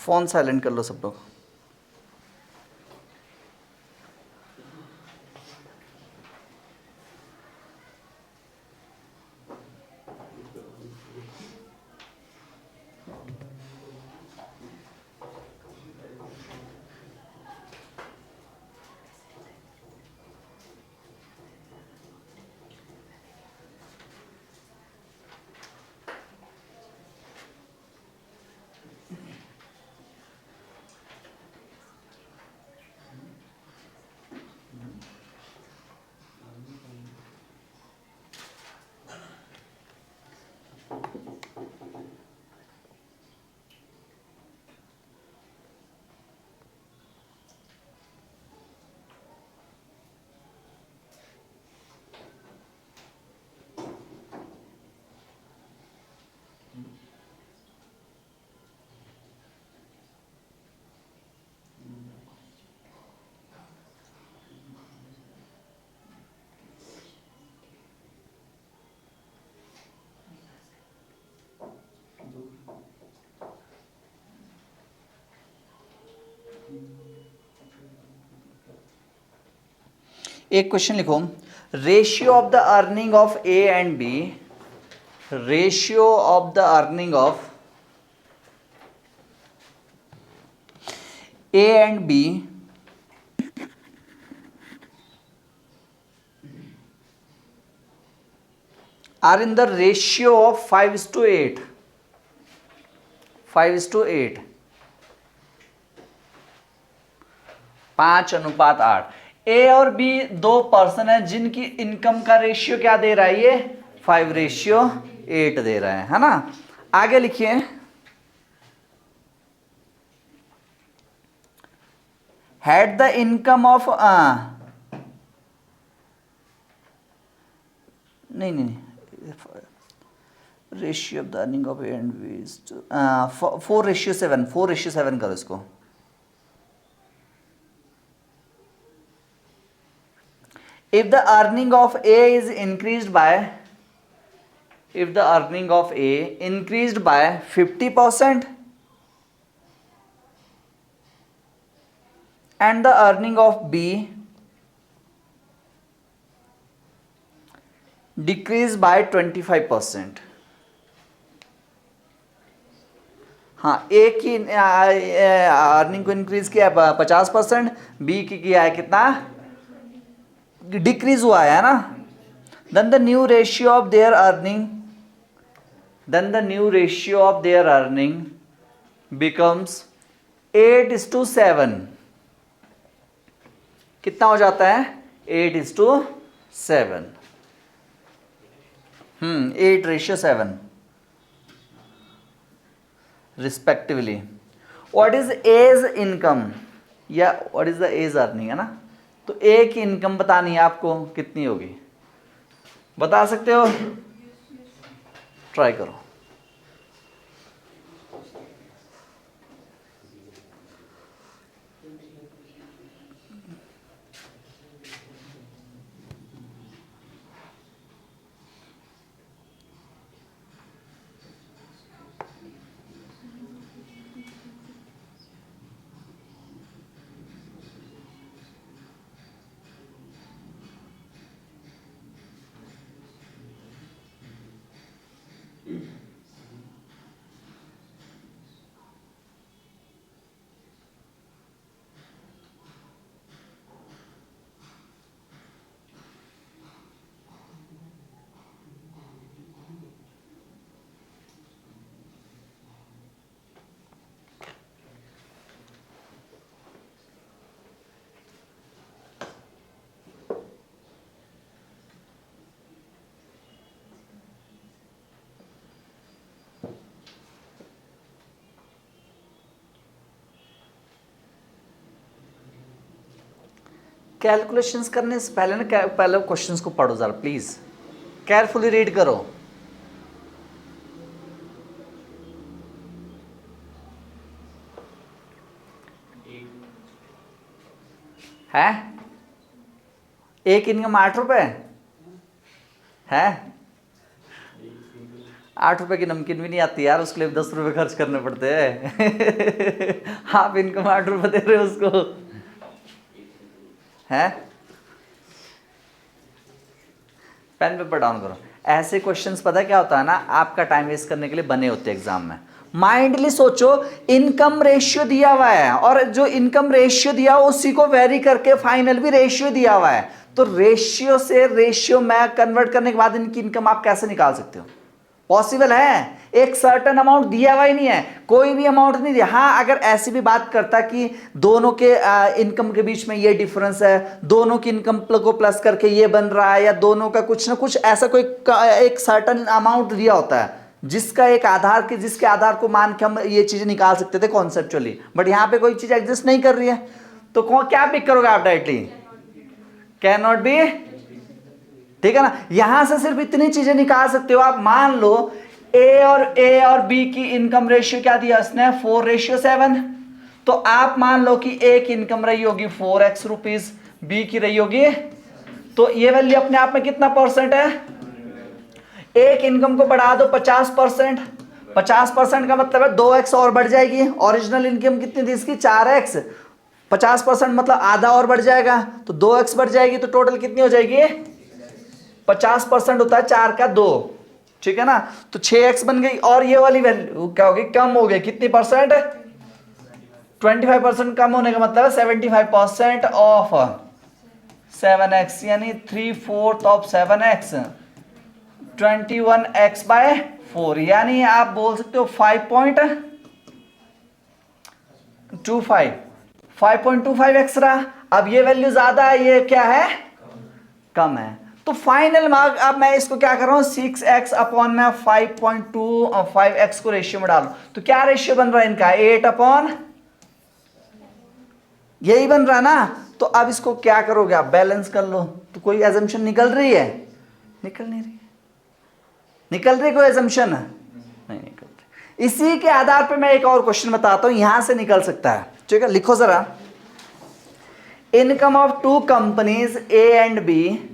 Phone silent कर लो सब लोग। एक क्वेश्चन लिखो, ratio of the earning of a and b, ratio of the earning of a and b are in the ratio of 5:8. 5:8, 5:8। A और b दो person है जिनकी इनकम का रेशियो क्या दे रहा है, ये 5:8 दे रहा है ना। आगे लिखिए, हैड द इनकम ऑफ नहीं, ratio of the earning of a and b 4:7, 4:7 करो इसको। If the earning of A is increased by, if the earning of A increased by 50% and the earning of B decreased by 25%, हाँ, ए की earning को increase किया 50%, B की किया है कितना, डिक्रीज हुआ है ना। Then the new ratio of their earning, then the new ratio of their earning becomes 8:7। कितना हो जाता है, 8:7। 8:7 respectively. What is age income या what is the age earning, है ना। तो ए की इनकम बतानी है आपको, कितनी होगी बता सकते हो, ट्राई करो। कैलकुलेशंस करने से पहले ना पहले क्वेश्चंस को पढ़ो जरा प्लीज, केयरफुली रीड करो। है एक इनकम 8 रुपए है, 8 रुपए की नमकीन भी नहीं आती यार, उसके लिए 10 रुपए खर्च करने पड़ते हैं। आप इनकम 8 रुपए दे रहे हो उसको, है? पेन पेपर डाउन करो। ऐसे क्वेश्चंस पता है क्या होता है ना, आपका टाइम वेस्ट करने के लिए बने होते हैं एग्जाम में। माइंडली सोचो, इनकम रेशियो दिया हुआ है और जो इनकम रेशियो दिया हुआ उसी को वेरी करके फाइनल भी रेशियो दिया हुआ है, तो रेशियो से रेशियो में कन्वर्ट करने के बाद इनकी इनकम आप कैसे निकाल सकते हो? पॉसिबल है? एक सर्टेन अमाउंट दिया हुआ ही नहीं है, कोई भी अमाउंट नहीं दिया। हाँ, अगर ऐसी भी बात करता कि दोनों के इनकम के बीच में ये डिफरेंस है, दोनों की इनकम को प्लस करके ये बन रहा है, या दोनों का कुछ ना कुछ ऐसा कोई एक सर्टेन अमाउंट दिया होता है जिसका एक आधार के जिसके आधार को मान के हम ये चीजें निकाल सकते थे कॉन्सेप्चुअली, बट यहाँ पे कोई चीज एग्जिस्ट नहीं कर रही है, तो क्या पिक करोगे आप डायरेक्टली? कैन नॉट बी, ठीक है ना? यहां से सिर्फ इतनी चीजें निकाल सकते हो आप। मान लो ए और बी की इनकम रेशियो क्या दिया उसने, 4:7। तो आप मान लो कि ए की इनकम रही होगी 4x रुपीज, बी की रही होगी, तो ये वैल्यू अपने आप में कितना परसेंट है? एक इनकम को बढ़ा दो 50%, 50% का मतलब है 2x और बढ़ जाएगी। ओरिजिनल इनकम कितनी थी इसकी? 4x, 50% मतलब आधा और बढ़ जाएगा, तो 2x बढ़ जाएगी, तो टोटल कितनी हो जाएगी? 50% होता है 4 का 2, ठीक है ना? तो 6x बन गई, और ये वाली वैल्यू क्या होगी? कम हो गई, कितनी परसेंट? 25% कम होने का मतलब है 75% ऑफ 7x, यानी 3/4 ऑफ 7x, 21x/4, यानी आप बोल सकते हो 5.25x रहा। अब ये वैल्यू ज्यादा है, ये क्या है? कम है। तो फाइनल मार्क, अब मैं इसको क्या कर रहा हूं, 6x अपॉन में 5.25x को रेशियो में डालू, तो क्या रेशियो बन रहा है इनका? 8 यही बन रहा ना? तो अब इसको क्या करोगे आप? बैलेंस कर लो। तो कोई एजम्पशन निकल रही है? निकल नहीं रही। निकल रही कोई एजम्पशन? नहीं निकल रही। इसी के आधार पे मैं एक और क्वेश्चन बताता हूं, यहां से निकल सकता है, ठीक है? लिखो जरा, income of two companies a and b.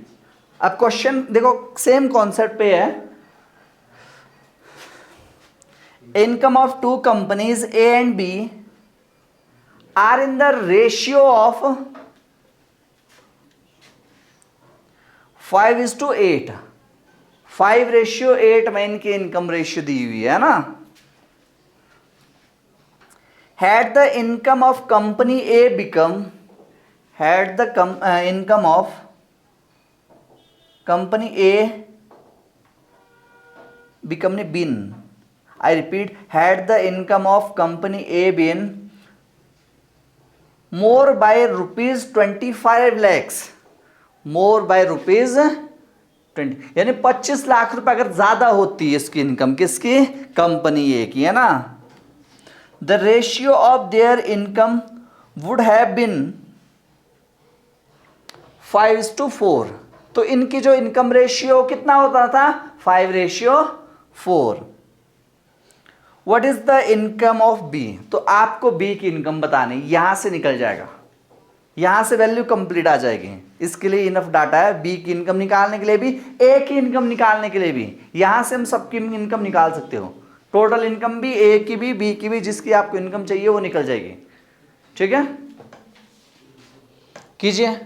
अब क्वेश्चन देखो, सेम कॉन्सेप्ट पे है। Income of two companies a and b are in the ratio of 5:8। 5:8 में इनकी इनकम रेशियो दी हुई है ना? Had the income of company A become, had the income of company A become been, I repeat, had the income of company A been more by rupees 25 lakhs, more by rupees 20, यानी 25 लाख रुपए अगर ज्यादा होती है इसकी income, किसकी? Company ए की, है ना? The ratio of their income would have been 5:4। तो इनकी जो इनकम रेशियो कितना होता था? 5:4। What is the income of B? तो आपको B की इनकम बतानी, यहां से निकल जाएगा, यहां से वैल्यू कंप्लीट आ जाएगी। इसके लिए इनफ डाटा है, B की इनकम निकालने के लिए भी, A की इनकम निकालने के लिए भी। यहां से हम सबकी इनकम निकाल सकते हो, टोटल इनकम भी, ए की भी, बी की भी, जिसकी आपको इनकम चाहिए वो निकल जाएगी, ठीक है? कीजिए।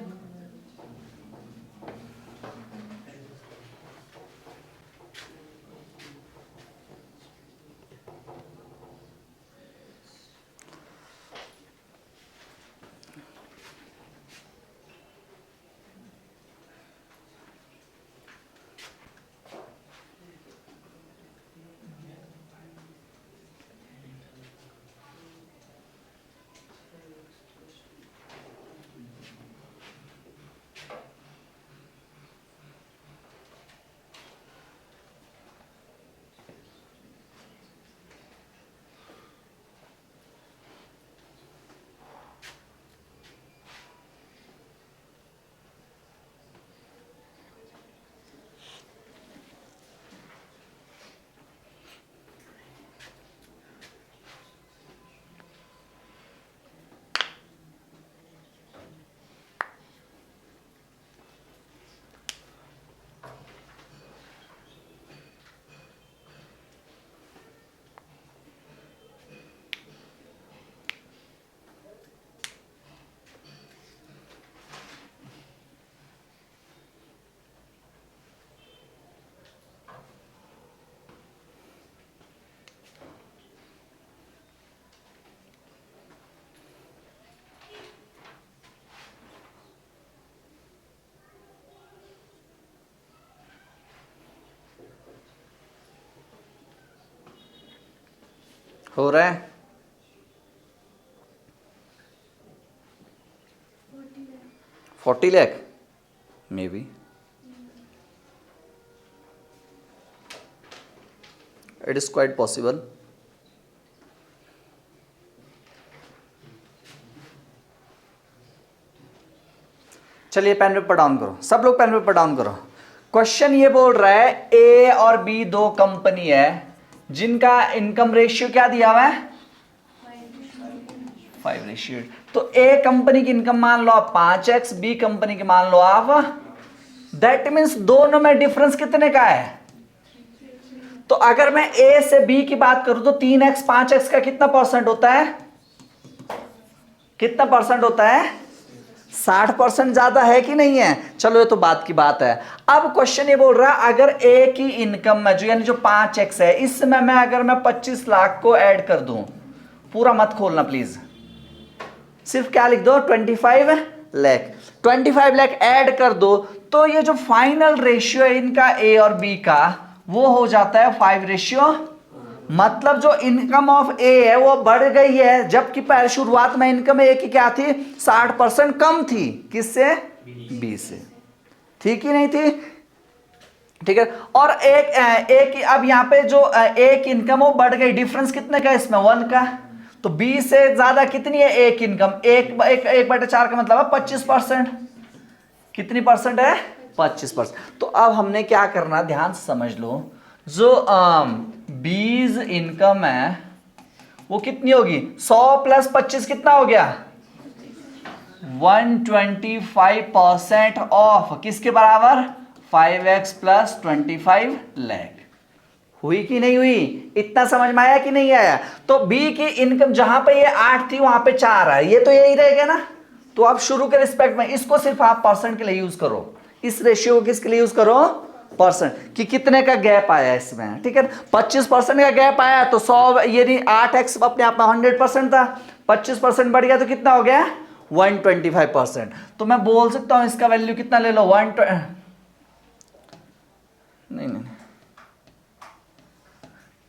हो रहा है? 40 lakh may be, it is quite possible. चलिए पेन पेपर डाउन करो, सब लोग पेन पेपर डाउन करो। क्वेश्चन ये बोल रहा है ए और बी दो कंपनी है जिनका इनकम रेशियो क्या दिया हुआ है? 5:8। तो ए कंपनी की इनकम मान लो आप 5x, बी कंपनी की मान लो आप, दैट मीन्स दोनों में डिफरेंस कितने का है? तो अगर मैं ए से बी की बात करूं तो 3x 5x का कितना परसेंट होता है? कितना परसेंट होता है? 60% ज्यादा है कि नहीं है? चलो ये तो बात की बात है। अब क्वेश्चन ये बोल रहा है अगर ए की इनकम में जो यानी जो 5x है इसमें मैं अगर मैं 25 लाख को ऐड कर दूं, पूरा मत खोलना प्लीज, सिर्फ क्या लिख दो 25 लाख, 25 लाख ऐड कर दो, तो ये जो फाइनल रेशियो है इनका ए और बी का वो हो जाता है 5:, मतलब जो इनकम ऑफ ए है वो बढ़ गई है, जबकि पहले शुरुआत में इनकम ए की क्या थी? 60% कम थी। किससे? बी से। ठीक ही नहीं थी? ठीक है। और एक अब यहां पे जो एक इनकम वो बढ़ गई, डिफरेंस कितने का इसमें? 1 का। तो बी से ज्यादा कितनी है एक इनकम? 1/4 का मतलब है 25%। कितनी परसेंट है? 25%। तो अब हमने क्या करना, ध्यान से समझ लो, जो बीज इनकम है वो कितनी होगी? 100 + 25 कितना हो गया? 125% ऑफ किसके बराबर? 5x + 25 लाख। हुई कि नहीं हुई? इतना समझ में आया कि नहीं आया? तो बी की इनकम जहां पे ये 8 थी वहां पे 4 है, ये तो यही रहेगा ना। तो अब शुरू के रिस्पेक्ट में इसको सिर्फ आप परसेंट के लिए यूज करो, इस रेशियो को किसके लिए यूज करो? परसेंट, कि कितने का गैप आया इसमें। ठीक है, 25% का गैप आया तो 100, ये नहीं 8x अपने आप में 100% था, 25% बढ़ गया तो कितना हो गया? 125%। तो मैं बोल सकता हूं इसका वैल्यू कितना ले लो? नहीं,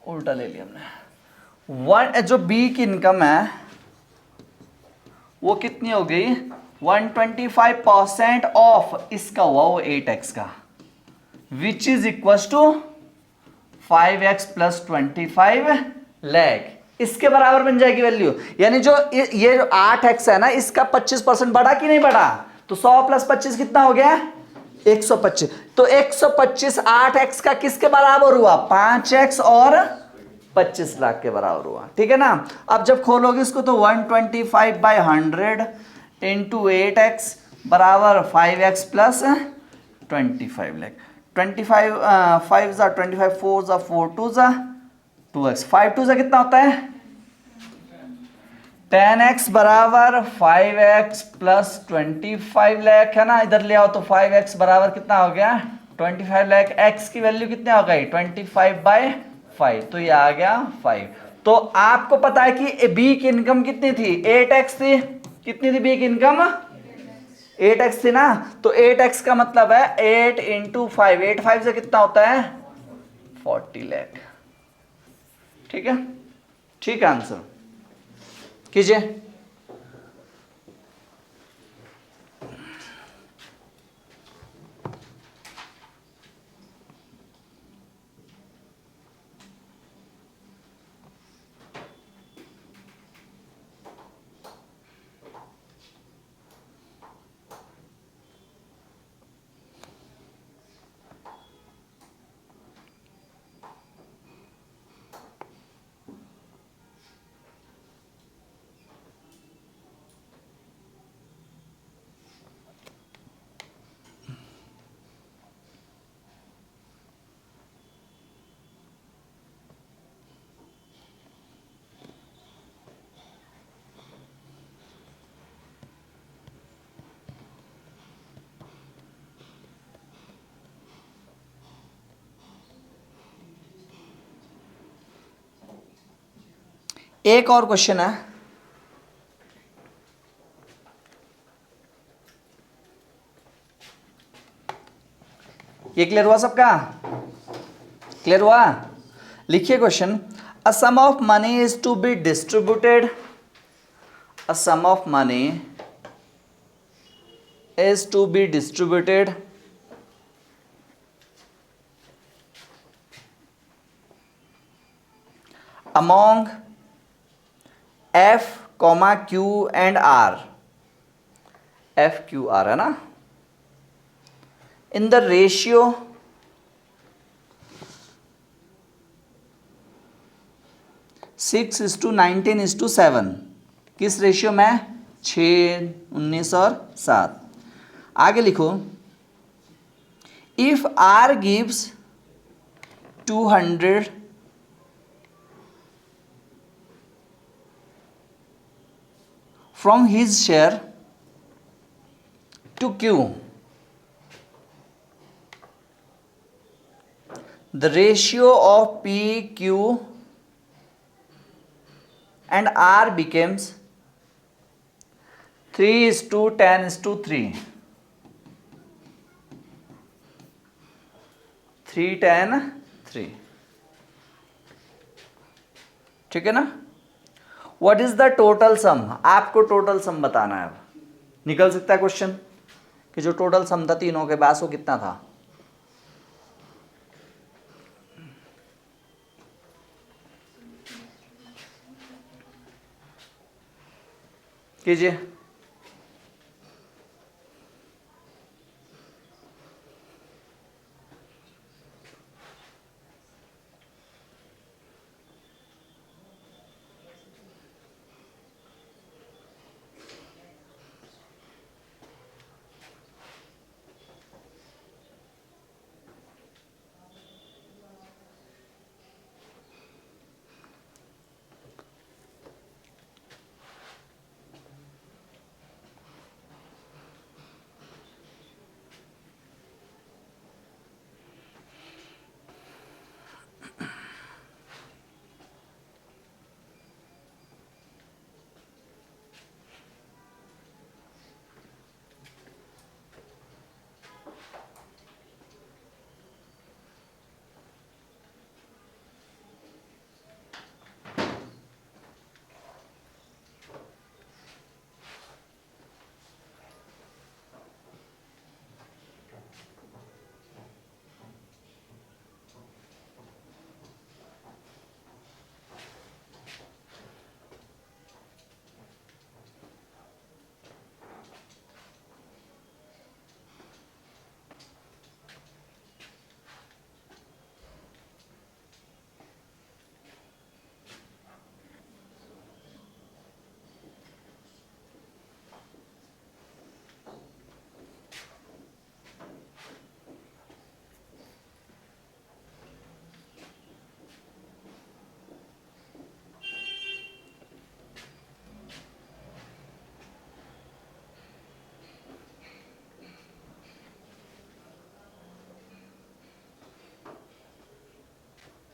उल्टा ले लिया हमने। जो बी की इनकम है वो कितनी हो गई? 125% ऑफ इसका हुआ वो 8x का, which is equal to 5x + 25 lakh. इसके बराबर बन जाएगी वैल्यू। यानी जो ये जो 8x है ना, इसका 25% बढ़ा कि नहीं बढ़ा? तो 100 + 25 कितना हो गया? 125। तो 125 8x का किसके बराबर हुआ? 5x और 25 लाख के बराबर हुआ। ठीक है ना। अब जब खोलोगे इसको तो 125/100 × 8x बराबर 5x + 25 लाख। 25 5 * 25 4 * 4 2 * 2x 5 2 कितना होता है? 10x बराबर 5x + 25 लाख है ना। इधर ले आओ तो 5x बराबर कितना हो गया? 25 लाख। x की वैल्यू कितनी हो गई? 25/5, तो ये आ गया 5। तो आपको पता है कि बी की इनकम कितनी थी? 8x थी। कितनी थी बी की इनकम? 8x थी ना। तो 8x का मतलब है 8 × 5, 8 5 से कितना होता है? 40 लाख। ठीक है, ठीक है, आंसर कीजिए। एक और क्वेश्चन है, ये क्लियर हुआ सबका? क्लियर हुआ? लिखिए question. A sum of money is to be distributed. A sum of money is to be distributed among F, Q and R. F Q R है ना, in the ratio 6:19:7. किस ratio में? 6, 19 और 7. आगे लिखो, if R gives 200 from his share to Q, the ratio of P, Q and R becomes 3:10:3. 3:10:3. ठीक है ना? What is the total sum? आपको टोटल सम बताना है. अब निकल सकता है क्वेश्चन कि जो टोटल सम था तीनों के पास वो कितना था. कीजिए.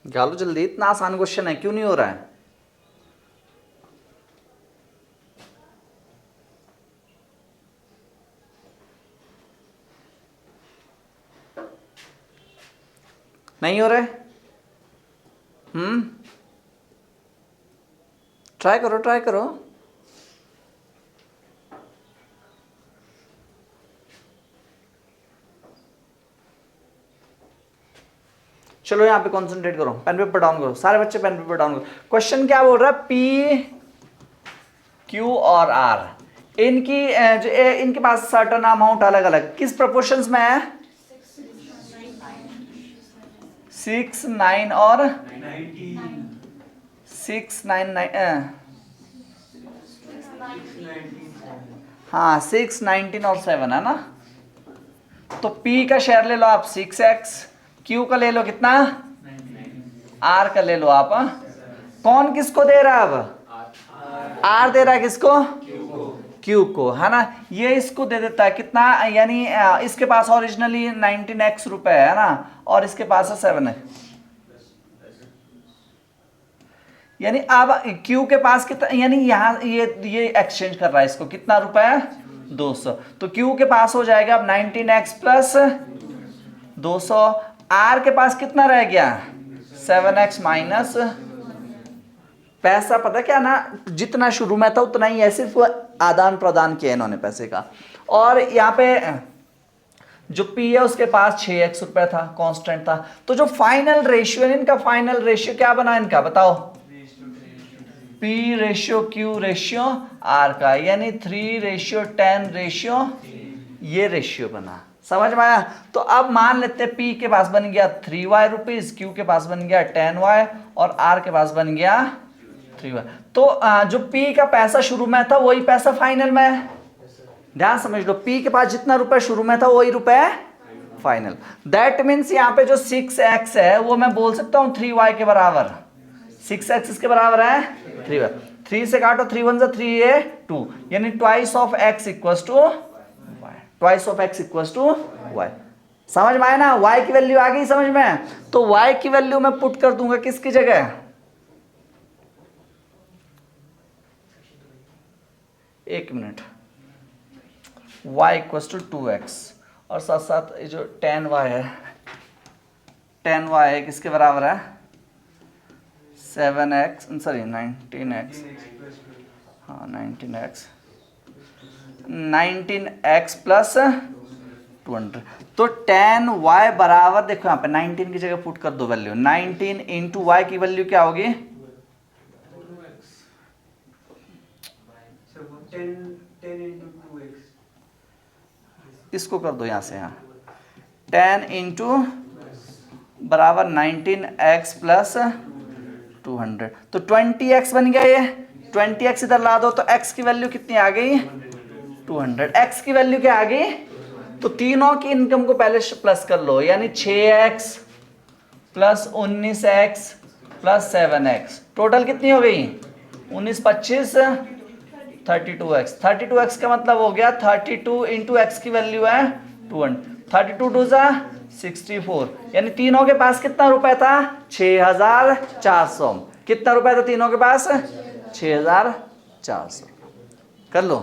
निकालो जल्दी, इतना आसान क्वेश्चन है, क्यों नहीं हो रहा है? नहीं हो रहा है? ट्राई करो, ट्राई करो. चलो यहाँ पे कंसंट्रेट करो, पेन पेपर डाउन करो, सारे बच्चे पेन पेपर डाउन करो. क्वेश्चन क्या बोल रहा है? पी, क्यू और आर, इनके पास सर्टन अमाउंट अलग अलग किस प्रोपोर्शंस में है? 6, 9 और 6, 9, 9. हाँ 6, 19 और 7 है ना. तो P का शेयर ले लो आप 6x, Q का ले लो कितना? R का ले लो आप. कौन किसको दे रहा है? अब R दे रहा है किसको? Q को, है ना. ये इसको दे देता है कितना, यानी इसके पास ओरिजिनली 19x रुपए है ना, और इसके पास है 7x. यानी अब Q के पास कितना, यानी यहाँ ये एक्सचेंज कर रहा है इसको, कितना रुपए? 200. तो Q के पास हो जाएगा अब 19x प्लस 200. R के पास कितना रह गया? 7x माइनस पैसा पता क्या ना, जितना शुरू में था उतना ही है, सिर्फ आदान प्रदान किया इन्होंने पैसे का। और यहाँ पे जो पी है उसके पास 6x रुपए था, कांस्टेंट था। तो जो फाइनल रेशियो है इनका, फाइनल रेशियो क्या बना इनका बताओ, P ratio Q ratio R का, यानी 3:10 ये रेशियो बना। समझ में आया? तो अब मान लेते हैं P के पास बन गया 3y रुपीज, Q के पास बन गया 10y और R के पास बन गया 3y। तो जो P का पैसा शुरू में था वही पैसा फाइनल में है। ध्यान समझ लो, P के पास जितना रुपए शुरू में था वही रुपए फाइनल। दैट मीन्स यहाँ पे जो 6x है वो मैं बोल सकता हूँ 3y के बराबर। 6x इसके बराबर है 3y। 3 से काटो, 3 1 3 है 2, यानी twice of x equals to y। Twice of x equals to y। समझ में आया ना? y की वैल्यू आ गई समझ में? तो y की वैल्यू मैं पुट कर दूंगा किसकी जगह, एक minute, y equals to 2x और साथ साथ ये जो 10y है, 10y है किसके बराबर है 7x, सॉरी 19x, हाँ 19x प्लस 200। तो 10y बराबर, देखो यहाँ पे 19 की जगह पुट कर दो वैल्यू, 19 इंटू वाई की वैल्यू क्या होगी 10 इसको कर दो यहाँ से, यहाँ 10 इंटू बराबर 19x प्लस 200, तो 20x बन गया। ये 20x इधर ला दो तो x की वैल्यू कितनी आ गई 200। x की वैल्यू क्या आ गई, तो तीनों की इनकम को पहले प्लस कर लो, यानी 6x plus 19x plus 7x, total कितनी हो गई 19 25 32x। 32x का मतलब हो गया 32 इंटू एक्स की वैल्यू है 200, 32 2 जा 64, यानी तीनों के पास कितना रुपए था 6400। कितना रुपए था तीनों के पास 6400। कर लो।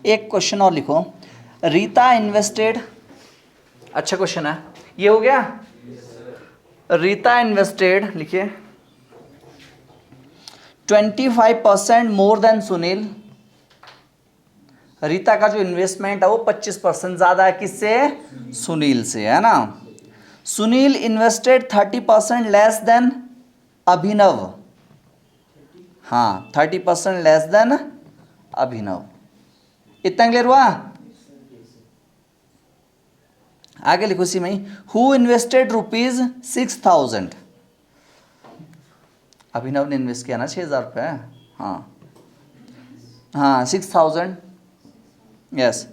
एक क्वेश्चन और लिखो, रीता इन्वेस्टेड, अच्छा क्वेश्चन है ये, हो गया। रीता इन्वेस्टेड लिखिए 25% मोर देन सुनील। रीता का जो इन्वेस्टमेंट है वो 25% ज्यादा है, किससे? सुनील से, है ना। सुनील इन्वेस्टेड 30% लेस देन अभिनव। हाँ, 30% लेस देन अभिनव। इतना क्लियर हुआ? आगे लिखो इसी में ही, हु इन्वेस्टेड ₹6,000। अभिनव ने इन्वेस्ट किया ना 6,000 रुपये। हाँ हाँ, 6,000। Yes.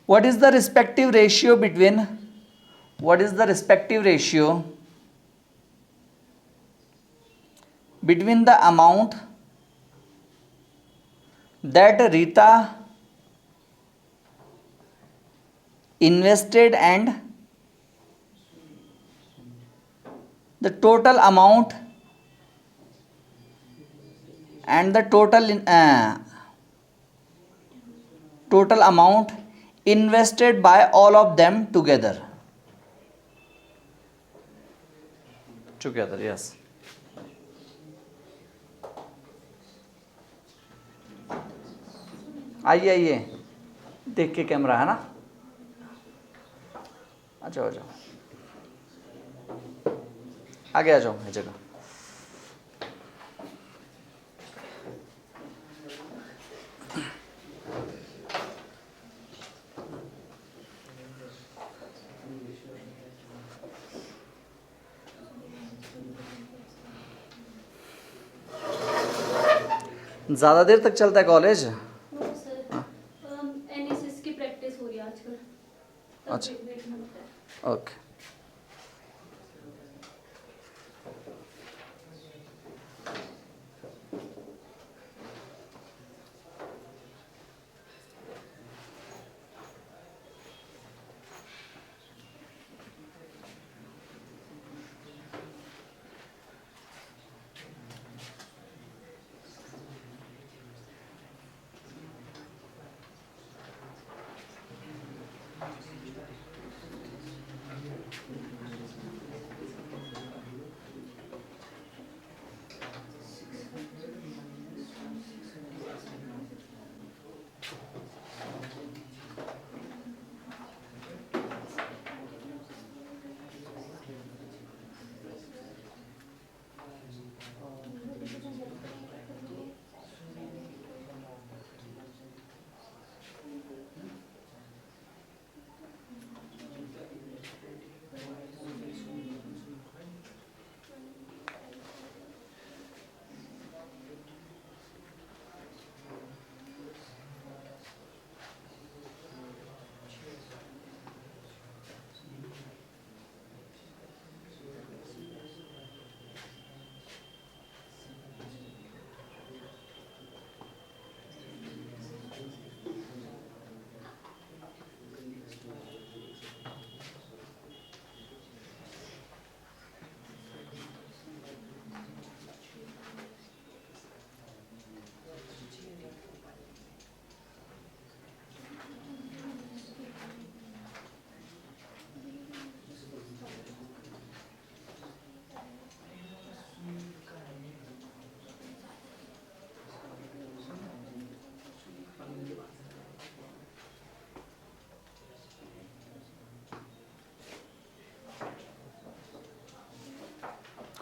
what is the respective ratio between what is the respective ratio between the amount that Rita invested and the total amount and the total amount invested by all of them together? Together, yes. आइए आइए, देख के camera, है ना। आ जाओ आ जाओ, आगे आ जाओ ये जगह। ज़्यादा देर तक चलता है कॉलेज? एनएसएस की प्रैक्टिस हो रही है आजकल। अच्छा, ओके।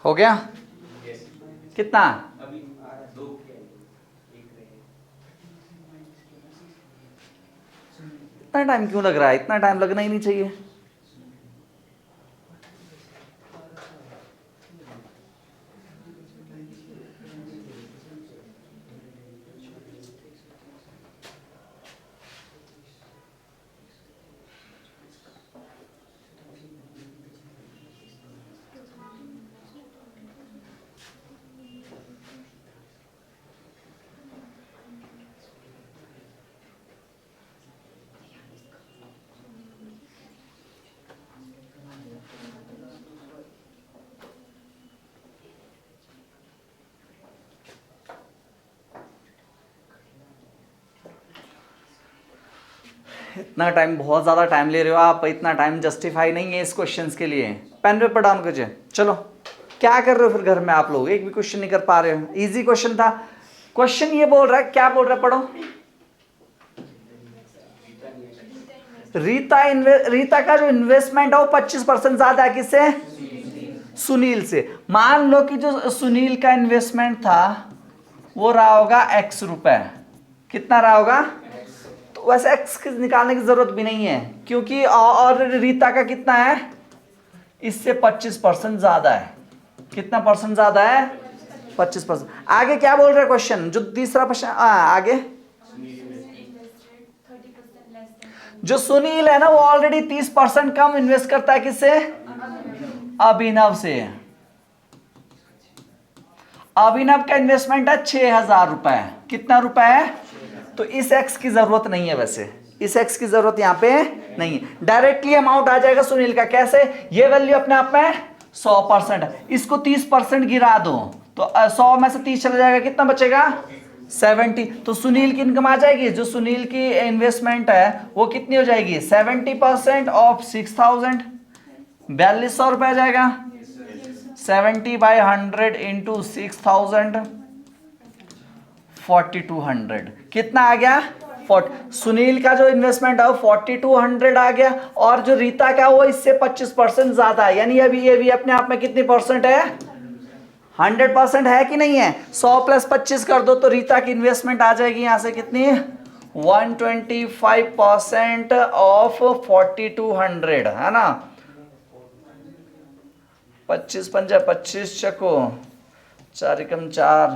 हो गया? कितना? इतना टाइम क्यों लग रहा है? इतना टाइम लगना ही नहीं चाहिए। इतना टाइम, बहुत ज़्यादा टाइम ले रहे हो आप, इतना टाइम जस्टिफाई नहीं है इस क्वेश्चंस के लिए। पेन पेपर डाउन कीजिए। चलो क्या कर रहे हो फिर घर में आप लोग, एक भी क्वेश्चन नहीं कर पा रहे हो। इजी क्वेश्चन था। क्वेश्चन ये बोल रहा है, क्या बोल रहा है, पढ़ो। रीता का जो इन्वेस्टमेंट है वो 25% ज्यादा है, किससे? सुनील से। मान लो कि जो सुनील का इन्वेस्टमेंट था वो रहा होगा x रुपए। कितना रहा होगा? तो वैसे x निकालने की जरूरत भी नहीं है, क्योंकि और रीता का कितना है, इससे 25% ज्यादा है। कितना परसेंट ज्यादा है? 25%। आगे क्या बोल रहा है क्वेश्चन, जो तीसरा प्रश्न आगे, जो सुनील है ना वो ऑलरेडी 30% कम इन्वेस्ट करता है, किससे? अभिनव से। अभिनव का इन्वेस्टमेंट है 6,000 रुपए। कितना रुपए है? तो इस एक्स की जरूरत नहीं है, वैसे इस एक्स की जरूरत यहां पे नहीं है। डायरेक्टली अमाउंट आ जाएगा सुनील का। कैसे? ये वैल्यू अपने आप में 100% है, इसको 30% गिरा दो तो 100 में से 30 चला जाएगा, कितना बचेगा? 70। तो सुनील की इनकम आ जाएगी, जो सुनील की इन्वेस्टमेंट है वो कितनी हो जाएगी? 70% ऑफ 6,000, 4200 रुपए आ जाएगा। 70/100 इंटू 6,000, 4200। कितना आ गया? 40। सुनील का जो इन्वेस्टमेंट है वो 4200 आ गया, और जो रीता का वो इससे 25% ज्यादा है, यानी अभी ये भी अपने आप में कितनी परसेंट है? 100% है कि नहीं है? 100 + 25 कर दो तो रीता की इन्वेस्टमेंट आ जाएगी यहां से कितनी? 125% ऑफ 4200, है ना। 25 पंजा 25 चको 4 एकम 4,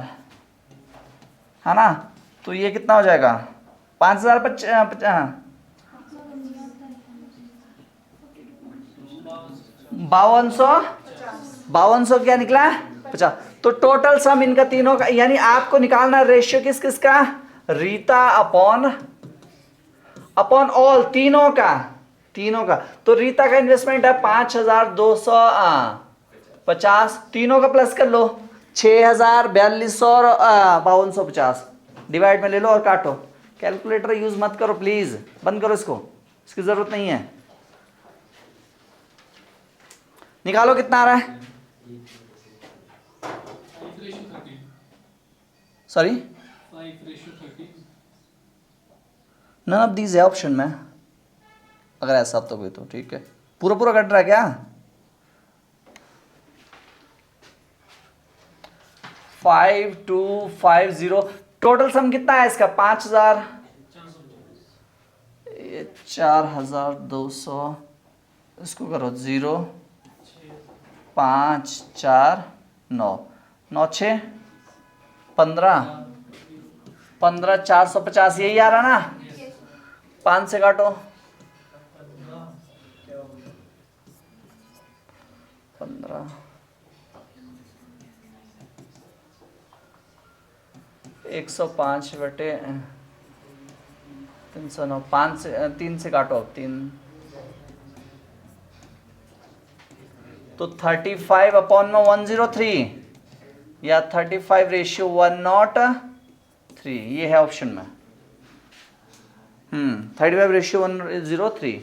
है ना। तो ये कितना हो जाएगा? 5,050, 5200 क्या निकला? 50। तो टोटल सम इनका तीनों का, यानी आपको निकालना रेशियो किस किस का? रीता अपॉन ऑल, तीनों का। तो रीता का इन्वेस्टमेंट है 5,250, तीनों का प्लस कर लो, 6,000, 4200 और 5250, डिवाइड में ले लो और काटो। कैलकुलेटर यूज मत करो प्लीज, बंद करो इसको, इसकी जरूरत नहीं है। निकालो कितना आ रहा है? सॉरी, नन ऑफ दीज है ऑप्शन में। अगर ऐसा तो कोई तो ठीक है, पूरा कट रहा है क्या? 5250। टोटल सम कितना है इसका? 5,000, 4,200, इसको करो 0, 5, 4, 9, 9, 6, 15, 450, यही आ रहा ना? 5 से काटो, 15, 105/309, 5 से 3 से काटो, 3, तो 35/103 या 35:103, ये है ऑप्शन में। 35:103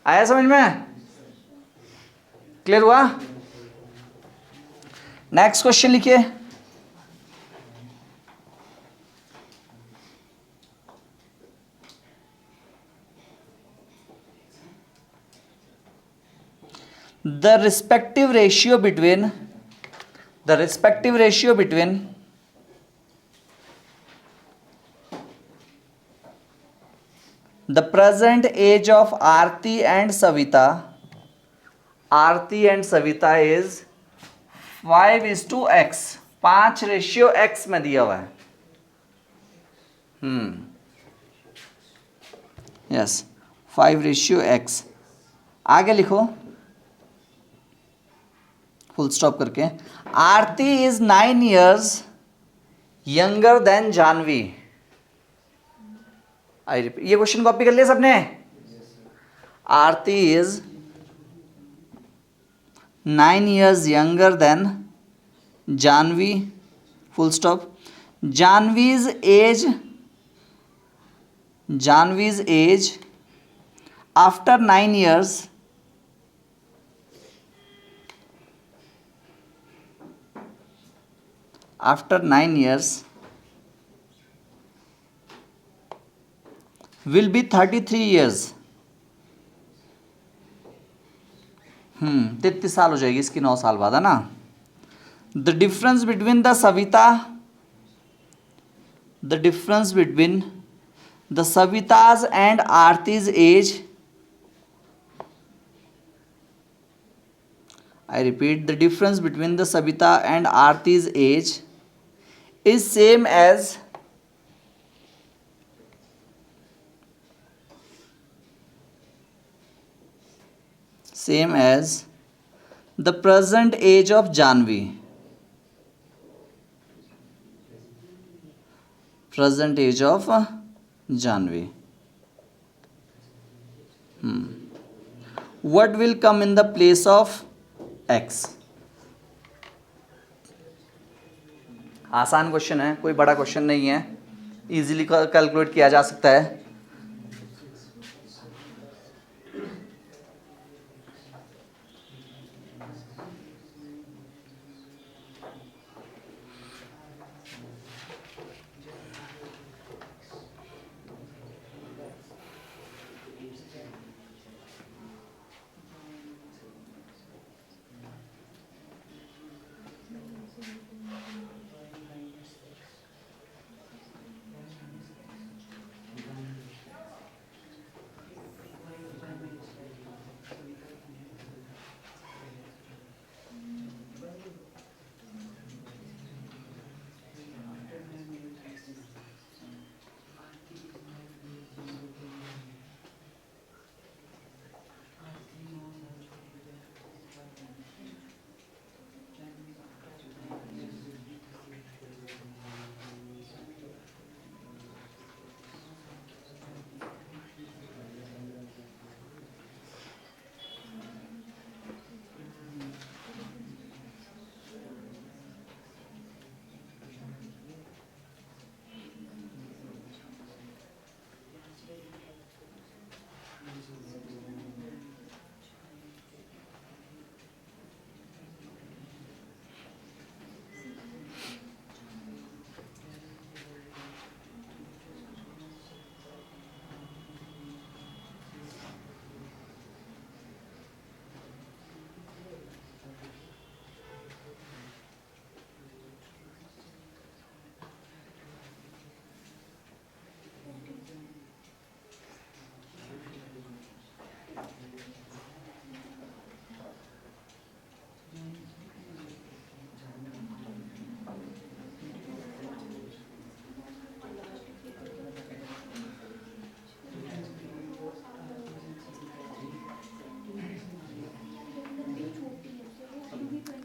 आया समझ में? क्लियर हुआ? नेक्स्ट क्वेश्चन लिखिए। The respective ratio between the present age of Aarti and Savita is 5:x, 5:x में दिया हुआ है। Yes, 5:x। आगे लिखो फुल स्टॉप करके। Aarti is 9 years younger than Janvi. I repeat, ये क्वेश्चन कॉपी कर लिया सबने? Aarti is 9 years younger than Janvi, full stop. Janvi's age Janvi's age after 9 years will be 33 years. 33 साल हो जाएगी इसकी, 9 साल बाद, है ना. The difference between the Savita's and Aarti's age, I repeat, the difference between the Savita and Aarti's age is same as the present age of Janvi. Present age of Janvi. What will come in the place of X? आसान question है, कोई बड़ा question नहीं है, easily calculate किया जा सकता है.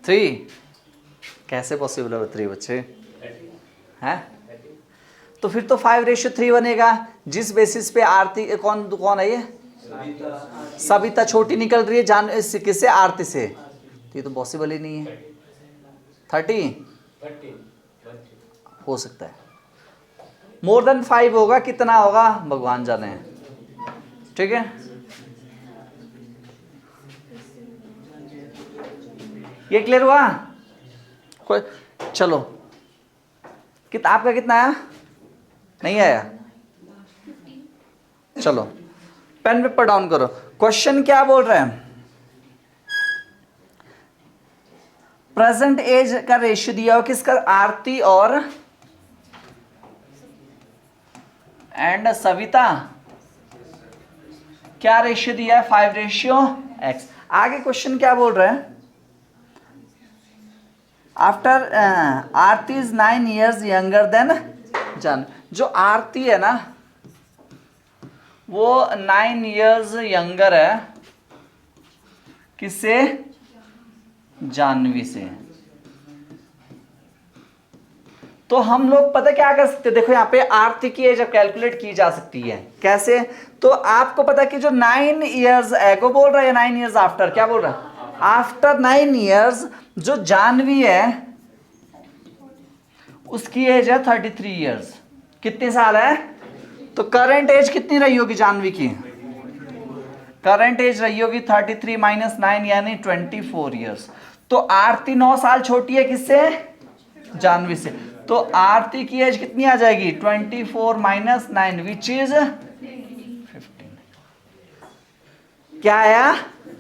थ्री कैसे पॉसिबल है 3 बच्चे हैं? तो फिर तो 5:3 बनेगा, जिस बेसिस पे आरती कौन है ये सविता छोटी निकल रही है किससे? आरती से. तो ये तो पॉसिबल ही नहीं है. 30 हो सकता है, मोर देन 5 होगा, कितना होगा भगवान जाने हैं. ठीक है, ये क्लियर हुआ? कोई चलो, आपका कितना आया? नहीं आया? चलो पेन पेपर डाउन करो. क्वेश्चन क्या बोल रहे हैं? प्रेजेंट एज का रेशियो दिया हो किसका? आरती और एंड सविता. क्या रेशियो दिया है? 5:x. आगे क्वेश्चन क्या बोल रहे हैं? After Aarti is 9 years younger then जान. जो आरती है ना वो 9 years यंगर है किससे? जानवी से. तो हम लोग पता क्या कर सकते हैं? देखो यहाँ पे आरती की एज कैलकुलेट की जा सकती है. कैसे? तो आपको पता कि जो 9 years एगो बोल रहा है, 9 years आफ्टर, क्या बोल रहा है? आफ्टर 9 years जो जानवी है उसकी एज है 33 years. कितने साल है? तो करंट एज कितनी रही होगी जानवी की? करंट एज रही होगी 33 माइनस 9 यानी 24 ईयर्स। तो आरती 9 साल छोटी है किससे? जानवी से। तो आरती की एज कितनी आ जाएगी? 24 माइनस 9 विच इज 15। क्या आया?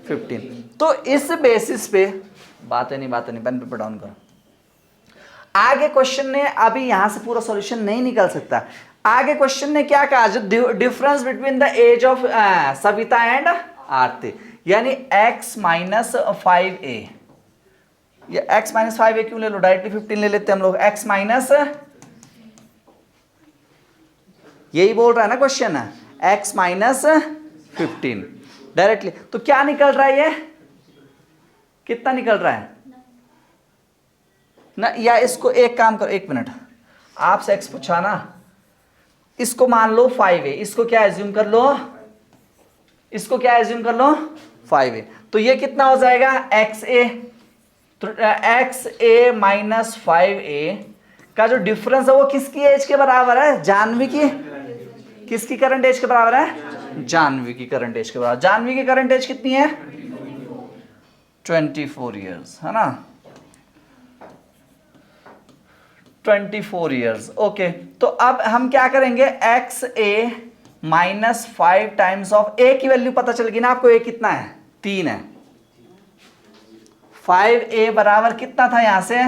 15। तो इस बेसिस पे बातें नहीं पेन पेपर डाउन करो। आगे क्वेश्चन ने, अभी यहां से पूरा सॉल्यूशन नहीं निकल सकता। आगे क्वेश्चन ने क्या कहा? जो difference between the age of Savita and Aarti, यानी x माइनस 5a, या x माइनस 5a क्यों ले लो, डायरेक्टली 15 ले लेते हम लोग। x माइनस, यही बोल रहा है ना क्वेश्चन है, x माइनस 15 डायरेक्टली। तो क्या निकल रहा है ये? कितना निकल रहा है ना? या इसको एक काम करो, 1 मिनट, आपसे x पूछा ना, इसको मान लो 5a, इसको क्या एज्यूम कर लो? इसको क्या एज्यूम कर लो? 5a। तो ये कितना हो जाएगा? xa। तो xa माइनस 5a का जो डिफरेंस है वो किसकी एज के बराबर है? जानवी की। किसकी करंट एज के बराबर है? जानवी की करंट एज के बराबर। जानवी की करंट एज कितनी है? 24 ईयर्स, है ना? 24 ईयर्स। ओके, तो अब हम क्या करेंगे? X A minus 5 times of A की वैल्यू पता चल गई ना आपको? ए कितना है? 3 है। 5a बराबर कितना था यहां से?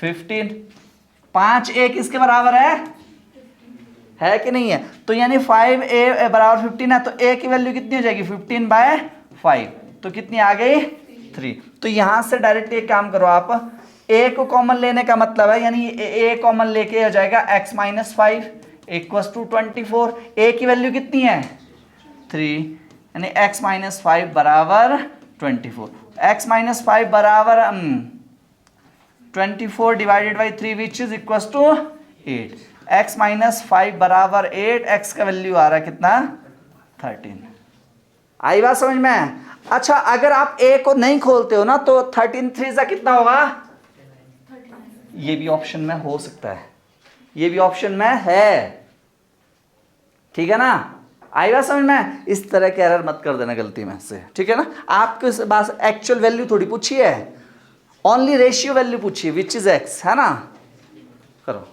15। 5a किसके बराबर है कि नहीं है? तो यानी 5a बराबर 15 है, तो a की वैल्यू कितनी हो जाएगी? 15/5। तो कितनी आ गई? 3। तो यहां से डायरेक्टली एक काम करो आप, a को कॉमन लेने का मतलब है, यानी a कॉमन लेके हो जाएगा x minus 5 equals to 24। a की वैल्यू कितनी है? 3, यानी x माइनस 5 बराबर 24। x माइनस 5 बराबर 24 divided by 3 which is equals to 8। x minus 5 बराबर 8, x का वैल्यू आ रहा है कितना? 13। आई बात समझ में? अच्छा, अगर आप a को नहीं खोलते हो ना तो 13 3 सा कितना होगा? ये भी ऑप्शन में हो सकता है, ये भी ऑप्शन में है, ठीक है ना? आई बात समझ में? इस तरह के एरर मत कर देना गलती में से, ठीक है ना? आपको इस बात एक्चुअल वैल्यू थोड़ी पूछी है, ओनली रेशियो वैल्यू पूछी है विच इज x, है ना? करो।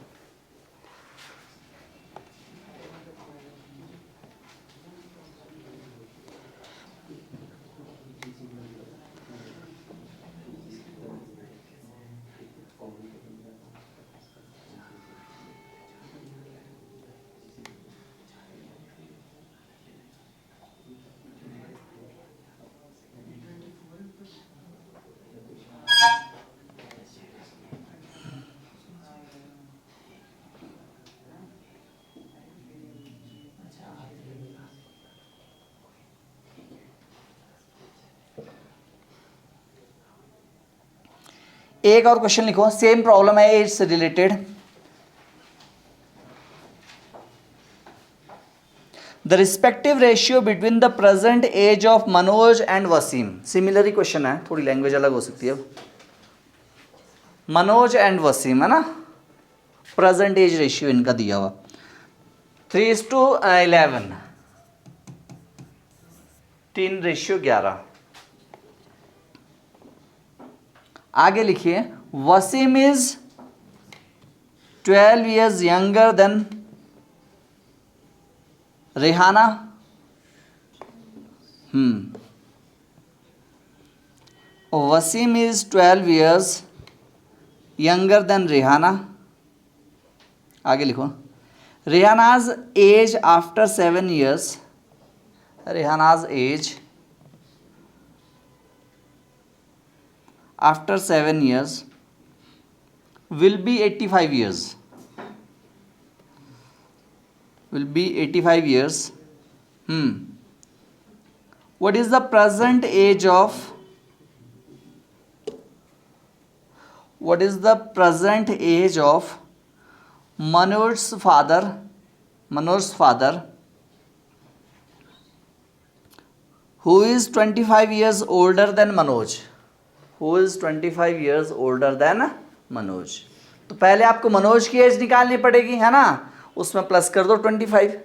एक और क्वेश्चन लिखो, सेम प्रॉब्लम है, एज से related. The respective ratio between the present age of Manoj and Wasim. Similar ही क्वेश्चन है, थोड़ी लैंग्वेज अलग हो सकती है। मनोज एंड वसीम, है ना? प्रेजेंट एज रेशियो इनका दिया हुआ 3:11, 3:11। आगे लिखिए, Wasim is 12 years younger than Rehana. Wasim is 12 years younger than Rehana. आगे लिखो, Rehana's age after 7 years, Rehana's age after 7 years will be 85 years, will be 85 years. What is the present age of, what is the present age of Manoj's father, Manoj's father who is 25 years older than Manoj, who is 25 years older than Manoj. तो पहले आपको मनोज की as निकालनी पड़ेगी, है ना? उसमें plus कर दो 25,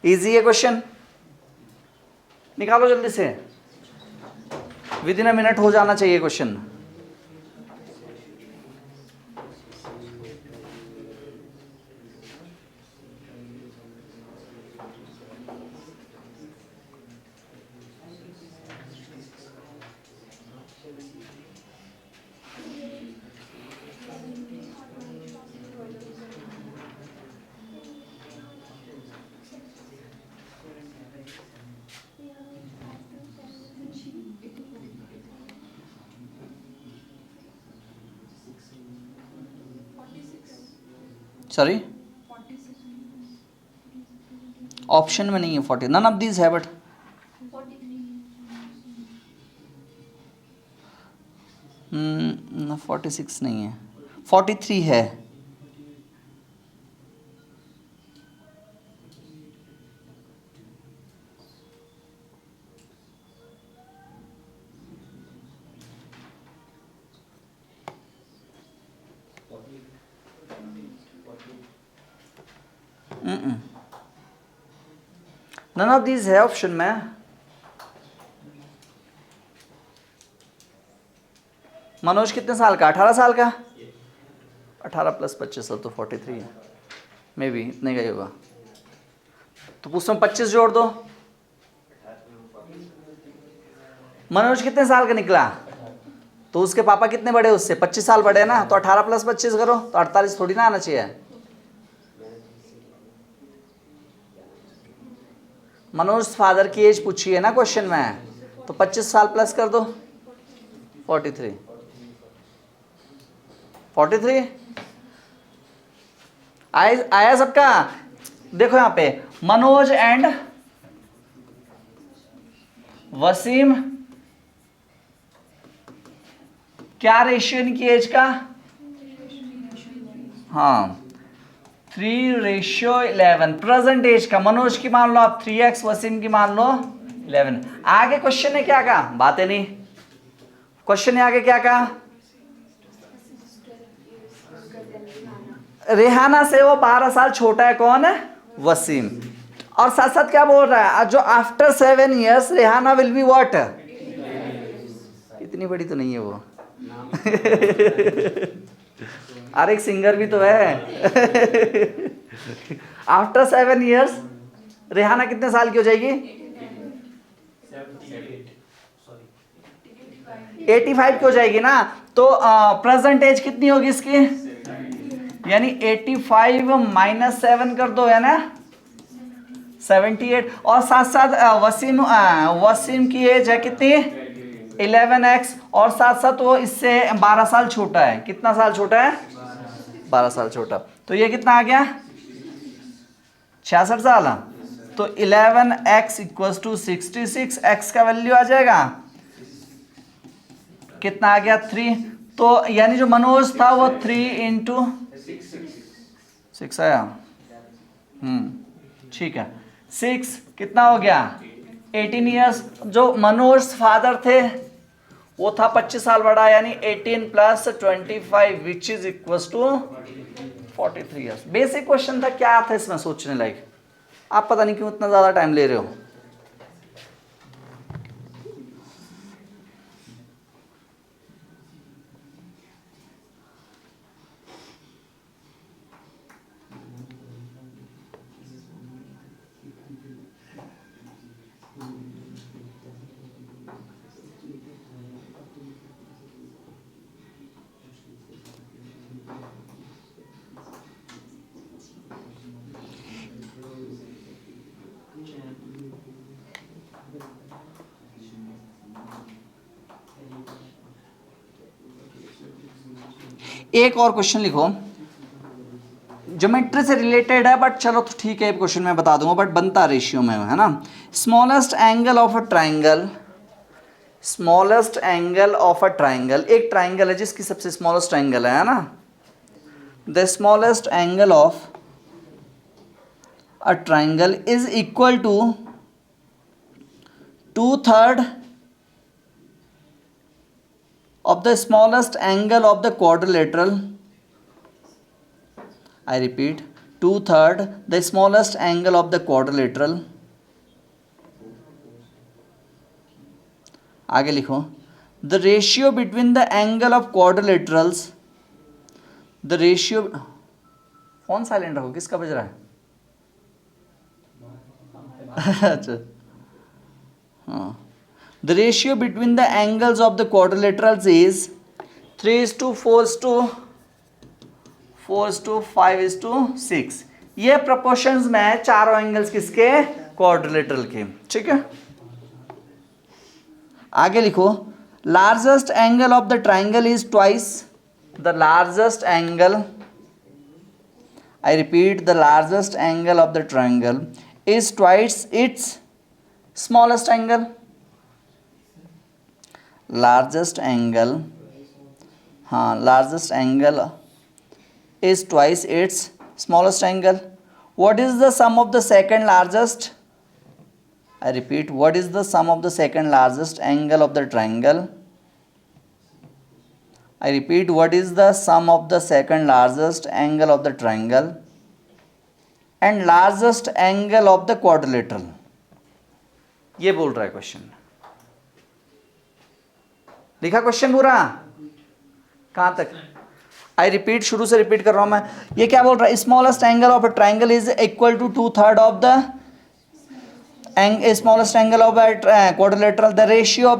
इजी है क्वेश्चन, निकालो जल्दी से, विद इन अ मिनट हो जाना चाहिए क्वेश्चन। सॉरी, ऑप्शन में नहीं है 40, नन ऑफ दीज है, बट 46 नहीं है, 43 है। नन ऑफ दीज है ऑप्शन में। मनोज कितने साल का, 18 साल का, 18 प्लस 25 तो 43 है, मे बी इतने का ही होगा। तो उसमें 25 जोड़ दो। मनोज कितने साल का निकला, तो उसके पापा कितने बड़े उससे, 25 साल बड़े है ना, तो 18 प्लस 25 करो तो 48 थोड़ी ना आना चाहिए। मनोज फादर की एज पूछी है ना क्वेश्चन में, तो 25 साल प्लस कर दो, 43 आया सबका। देखो यहाँ पे मनोज एंड वसीम, क्या रेशियो इनकी एज का, हाँ 3:11। प्रेजेंट एज का मनोज की मान लो आप 3x, वसीम की मान लो 11। आगे क्वेश्चन ने क्या कहा, बातें नहीं, क्वेश्चन ने आगे क्या कहा, रेहाना से वो 12 साल छोटा है, कौन है, वसीम। और साथ साथ क्या बोल रहा है, जो after 7 years Rehana will be what, इतनी बड़ी तो नहीं है वो अरे एक सिंगर भी तो है आफ्टर 7 years रेहाना कितने साल की हो जाएगी, 85 की हो जाएगी ना। तो प्रेजेंट एज कितनी होगी इसकी, यानी 85 माइनस 7 कर दो, है ना 78। और साथ साथ वसीम की एज है कितनी, 11x, और साथ साथ वो इससे 12 साल छोटा है। कितना साल छोटा है, 12 साल छोटा। तो ये कितना आ गया, 66 साल। तो 11x इक्वल्स टू 66, x का वैल्यू आ जाएगा कितना आ गया, 3। तो यानी जो मनोज था वो 3 × 6 आया, ठीक है। 6 कितना हो गया, 18 years। जो मनोज फादर थे वो था 25 साल बड़ा, यानी 18 + 25 which is equals to 43 years। Basic question था, क्या था इसमें सोचने लायक, आप पता नहीं क्यों इतना ज्यादा टाइम ले रहे हो। एक और क्वेश्चन लिखो, ज्योमेट्री से रिलेटेड है, बट चलो तो ठीक है, क्वेश्चन मैं बता दूंगा, बट बनता रेशियो में है ना। Smallest angle of a triangle, smallest angle of a triangle, एक ट्राइंगल है जिसकी सबसे स्मॉलेस्ट एंगल है ना, the smallest angle of a triangle is equal to 2/3 of the smallest angle of the quadrilateral, I repeat 2/3 the smallest angle of the quadrilateral, आगे लिखो the ratio between the angle of quadrilaterals, the ratio, phone silent रखो, किसका बज रहा है? अच्छा हाँ, the ratio between the angles of the quadrilaterals is 3:4:4:5:6। ये प्रोपोर्शंस में है चारों एंगल्स किसके? क्वाड्रिलेटरल के, ठीक है। आगे लिखो largest angle of the triangle is twice the largest angle, I repeat the largest angle of the triangle is twice its smallest angle, largest angle, हाँ largest angle is twice its smallest angle. What is the sum of the second largest? I repeat, what is the sum of the second largest angle of the triangle? I repeat, what is the sum of the second largest angle of the triangle and largest angle of the quadrilateral? ये बोल रहा है question, लिखा question पूरा कहां तक? I repeat, शुरू से रिपीट कर रहा हूं मैं। ये क्या बोल रहा है? Smallest angle of a triangle is equal to 2/3 of the smallest angle of quadrilateral, the ratio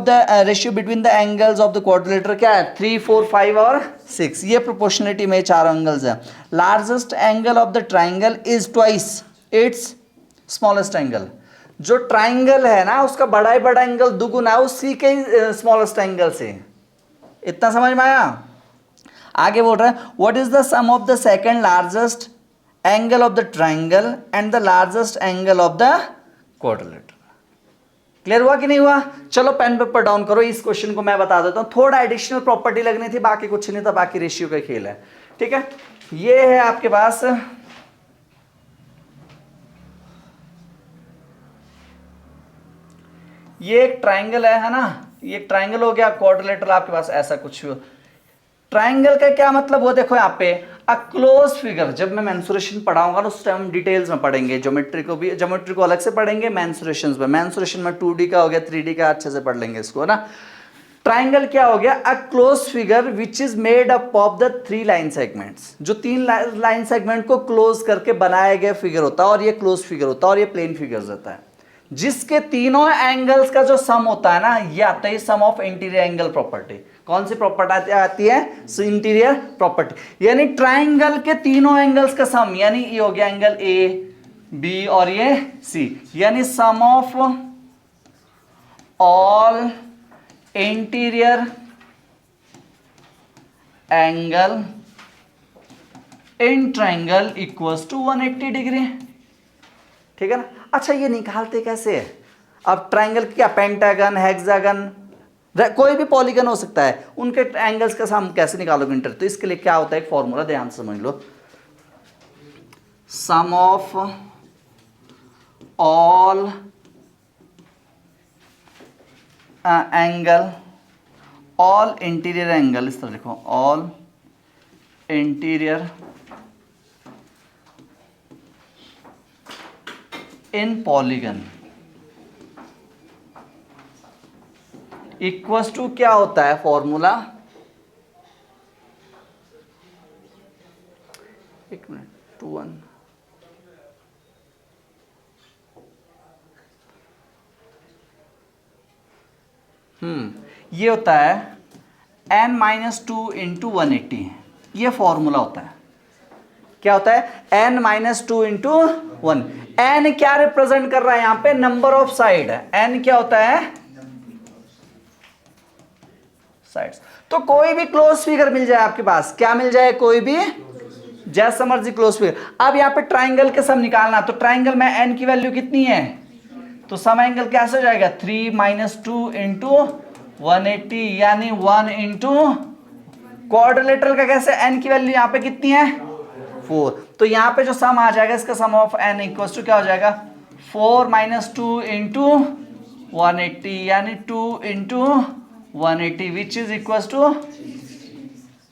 between the angles of the quadrilateral क्या है? 3, 4, 5 और 6। ये प्रोपोर्शनलिटी में चार एंगल्स है। Largest angle of the triangle is twice its smallest angle. जो triangle है ना उसका बड़ा ही बड़ा एंगल दुगुना है उसी के स्मॉलेस्ट एंगल से। इतना समझ में आया? आगे बोल रहा है what is the sum of the second largest angle of the triangle and the largest angle of the quadrilateral. Clear हुआ कि नहीं हुआ? चलो पेन पेपर डाउन करो, इस क्वेश्चन को मैं बता देता हूं। थोड़ा एडिशनल प्रॉपर्टी लगनी थी, बाकी कुछ नहीं था, बाकी रेशियो का खेल है, ठीक है। ये है आपके पास ये एक ट्राइंगल है ना, ये एक ट्राइंगल हो गया, क्वाड्रिलेटरल आपके पास ऐसा कुछ हो। ट्राइंगल का क्या मतलब वो देखो यहाँ पे अ क्लोज फिगर। जब मैं मेंसुरेशन पढ़ाऊंगा ना उस टाइम डिटेल्स में पढ़ेंगे, ज्योमेट्री को भी, ज्योमेट्री को अलग से पढ़ेंगे, मेंसुरेशन में, मेंसुरेशन में 2D का हो गया, 3D का अच्छे से पढ़ लेंगे इसको ना। ट्राइंगल क्या हो गया? A close figure which is made up of the 3 line segments. जो 3 लाइन सेगमेंट को क्लोज करके बनाया गया फिगर होता है, और ये क्लोज फिगर होता है, और ये प्लेन फिगर होता है, जिसके तीनों एंगल्स का जो सम होता है ना, ये आता है सम ऑफ इंटीरियर एंगल प्रॉपर्टी। कौन सी प्रॉपर्टी आती है? Interior property. यानी ट्राइंगल के तीनों एंगल्स का सम, यानी ये हो गया एंगल ए, बी और ये सी, यानी sum of all interior angle in triangle equals to 180 degree, ठीक है ना। अच्छा ये निकालते कैसे है? अब ट्राइंगल क्या, पेंटागन, हेक्सागन, कोई भी पॉलीगन हो सकता है, उनके एंगल्स का सम कैसे निकालोगे इंटर? तो इसके लिए क्या होता है, एक फॉर्मूला ध्यान से समझ लो। Sum of all angle, all interior angle, इस तरह लिखो, all interior in polygon equals to क्या होता है फॉर्मूला? एक मिनट, 2 1 ये होता है n-2 इंटू 180। ये फॉर्मूला होता है। क्या होता है? n-2 into 1। n क्या रिप्रेजेंट कर रहा है? यहां पे नंबर ऑफ साइड है। n क्या होता है? साइड्स। तो कोई भी क्लोज फिगर मिल जाए आपके पास, क्या मिल जाए? कोई भी जैसा मर्जी क्लोज फिगर। अब यहाँ पे ट्राइंगल के सम निकालना, तो ट्राइंगल में n की वैल्यू कितनी है? तो सम एंगल कैसे हो जाएगा? 3 - 2 इंटू 180, यानी 1 इंटू क्वाड्रिलेटरल का कैसे, n की वैल्यू यहाँ पे कितनी है? 4। तो यहाँ पे जो सम आ जाएगा इसका सम ऑफ n इक्वल्स टू क्या हो जाएगा? 4 - 2 इंटू 180, यानी 2 into 180 which is equals to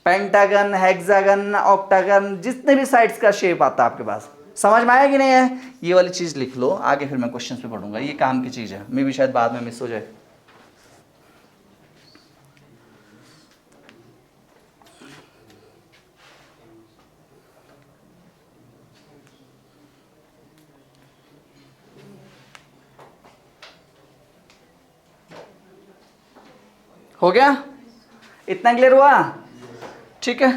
pentagon, hexagon, octagon, जितने भी साइड्स का शेप आता है आपके पास, समझ में आया कि नहीं है? ये वाली चीज लिख लो, आगे फिर मैं क्वेश्चन पे पढ़ूंगा, ये काम की चीज है, मे भी शायद बाद में मिस हो जाए। हो गया? इतना क्लियर हुआ? ठीक है,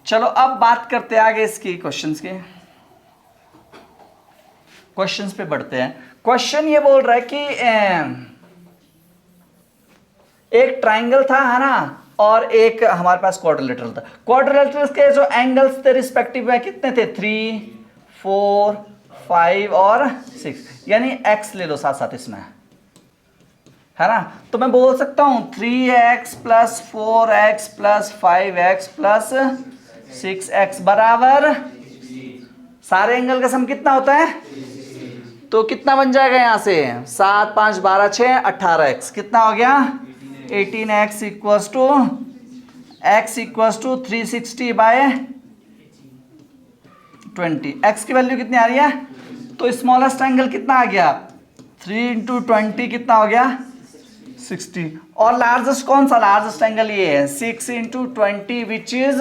चलो अब बात करते हैं आगे इसकी क्वेश्चंस की। क्वेश्चंस पे बढ़ते हैं। क्वेश्चन ये बोल रहा है कि एक ट्राइंगल था, है ना, और एक हमारे पास क्वाड्रिलेटरल था। क्वाड्रिलेटरल के जो एंगल्स थे रिस्पेक्टिव में कितने थे? 3, 4, 5 और 6, यानी x ले लो साथ साथ इसमें, है ना। तो मैं बोल सकता हूं 3x plus 4x plus 5x plus 6x बराबर सारे एंगल का सम कितना होता है? तो कितना बन जाएगा यहां से? 7, 5, 12, 6, 18x, कितना हो गया? 18x equals to x equals to 360 by 20। x की वैल्यू कितनी आ रही है? तो स्मॉलेस्ट एंगल कितना आ गया? 3 इंटू 20 कितना हो गया? 60। और लार्जेस्ट कौन सा? लार्जेस्ट एंगल ये है 6 इंटू 20 विच इज,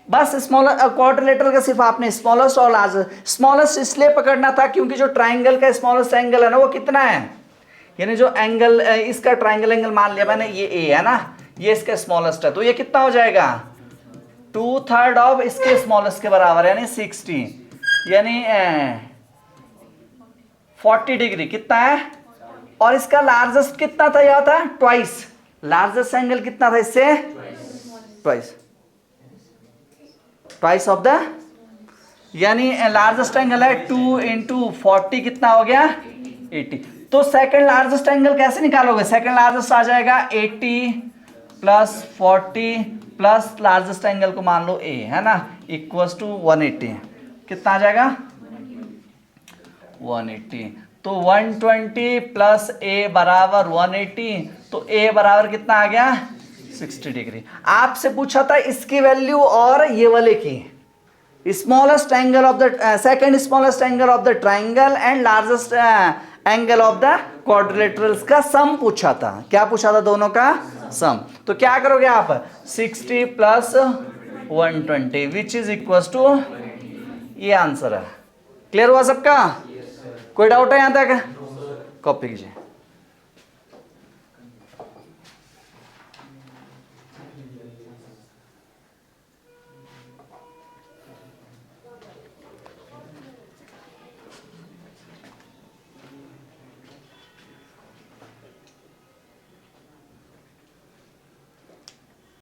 बस स्मॉलर क्वाड्रिलेटरल का सिर्फ आपने स्मॉलेस्ट और लार्जेस्ट, स्मॉलेस्ट इसलिए पकड़ना था क्योंकि जो ट्राइंगल का स्मॉलेस्ट एंगल है ना वो कितना है, यानी जो एंगल इसका ट्राइंगल एंगल मान लिया मैंने, ये ए है ना, ये इसका स्मॉलेस्ट है, तो ये कितना हो जाएगा? 2/3 ऑफ इसके स्मॉलेस्ट के बराबर, यानी 60, यानी 40 डिग्री कितना है? और इसका लार्जेस्ट कितना था? यह था ट्वाइस, लार्जेस्ट एंगल कितना था इससे? ट्वाइस ऑफ द, यानी लार्जेस्ट एंगल है 2 इंटू 40 कितना हो गया? 80। तो सेकंड लार्जेस्ट एंगल कैसे निकालोगे? सेकंड लार्जेस्ट आ जाएगा 80 प्लस 40 प्लस लार्जेस्ट एंगल को मान लो ए, है ना, इक्वल्स टू 180, कितना आ जाएगा? 180। तो 120 प्लस ए बराबर 180, तो ए बराबर कितना आ गया? 60 डिग्री। आपसे पूछा था इसकी वैल्यू और ये वाले की, smallest angle of the second smallest angle of the triangle and largest angle of the quadrilaterals का सम पूछा था। क्या पूछा था? दोनों का सम। तो क्या करोगे आप? 60 plus 120 which is equal to, ये आंसर है। क्लियर हुआ सबका? कोई डाउट है यहां तक? कॉपी कीजिए।